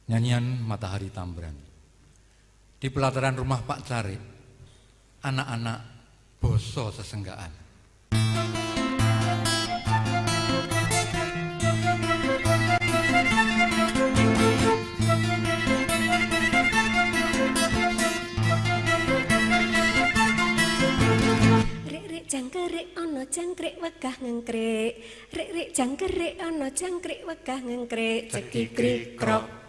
Nyanyian Matahari Tambran. Di pelataran rumah Pak Carik, anak-anak boso sesenggaan. Rek jangkrik ana jangkrik wegah ngengkrik. Rek jangkrik ana jangkrik wegah ngengkrik. Cekikrik krok.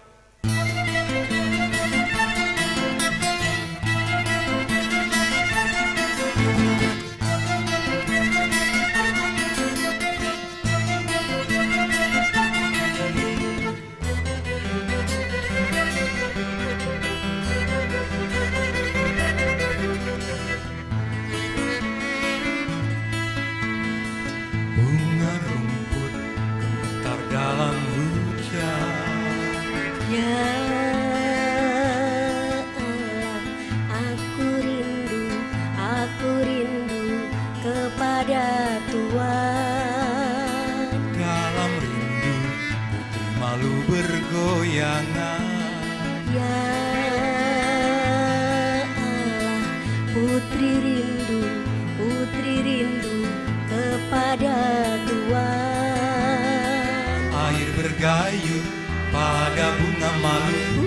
Bunga rumput gemetar dalam hujan. Ya Allah, aku rindu kepada Tuhan. Dalam rindu putri malu bergoyangan. Ya Allah, putri rindu kepada Tuhan. Air bergayung pada bunga malu.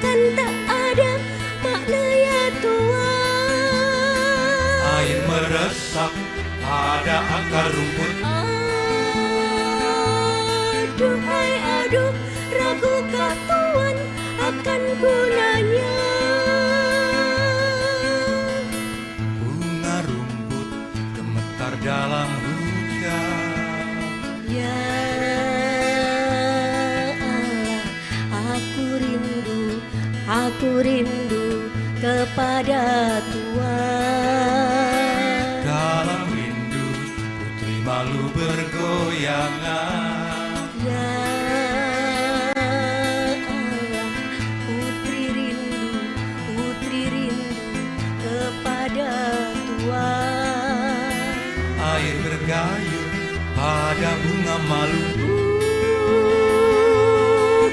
Kan tak ada makna ya Tuhan. Air meresap pada akar rumput. Aduh, ragukah Tuhan akan gunanya? Bunga rumput gemetar dalam hujan. Ya Allah, aku rindu kepada Tuhan. Dalam rindu putri malu bergoyangan. Ya Allah, putri rindu kepada Tuhan. Air bergayung pada bunga malu.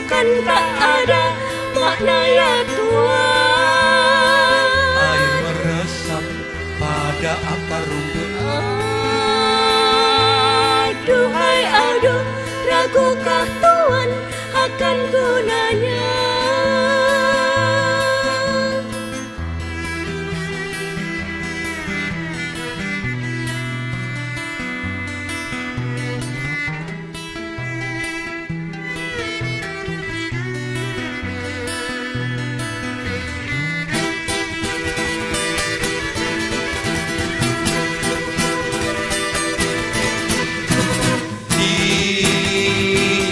Kan tak ada makna ya Tuhan. Air meresap pada akar rumput. Aduh, ragukah Tuhan akan gunanya?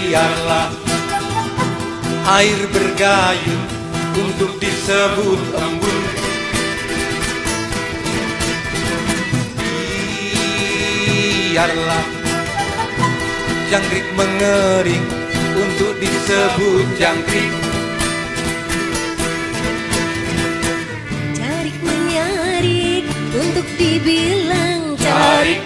Biarlah air bergayung untuk disebut embun. Biarlah jangkrik mengering untuk disebut jangkrik. Carik menyarik untuk dibilang carik.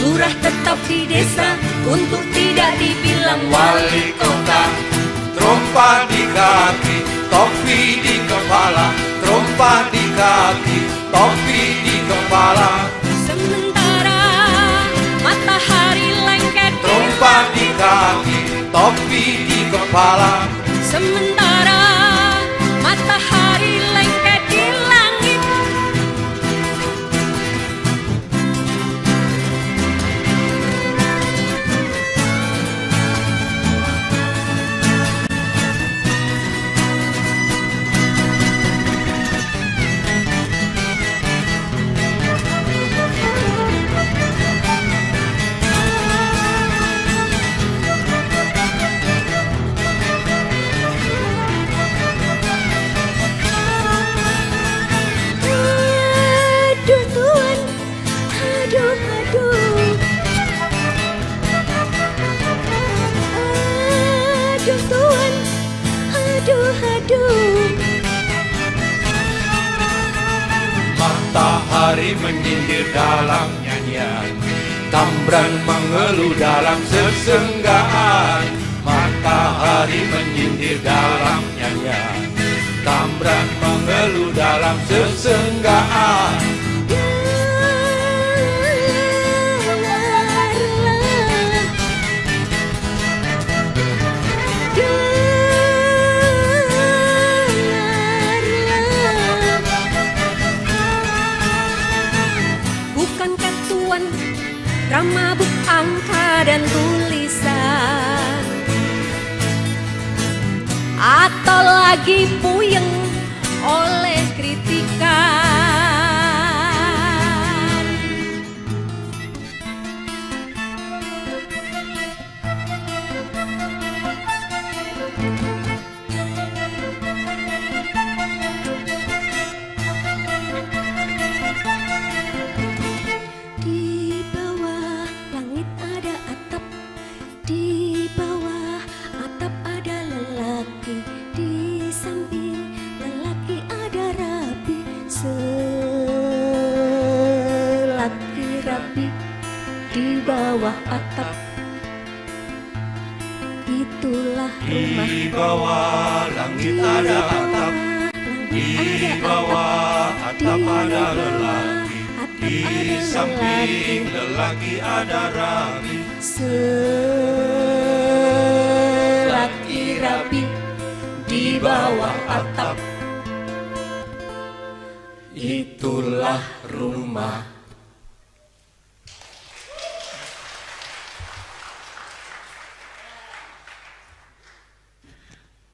Lurah tetap di desa untuk tidak dibilang wali kota. Trompa di kaki, topi di kepala. Trompa di kaki, topi di kepala. Sementara matahari lengket di Trompa di kaki, topi di kepala. Sementara matahari lengket di langit. Matahari menyindir dalam nyanyian, Tambran mengeluh dalam sesenggaan, matahari menyindir dalam nyanyian. Tambran mengeluh dalam sesenggaan. Bukankah Tuan ramabuk angka dan tulisan, atau lagi puyeng oleh kritikan? Di bawah langit ada atap, di bawah atap ada lelaki, di samping lelaki ada rabi, selaki rabi di bawah atap. Itulah rumah. Di bawah langit ada atap, di bawah atap ada lelaki, di samping lelaki ada rabi, selaki rabi di bawah atap. itulah rumah.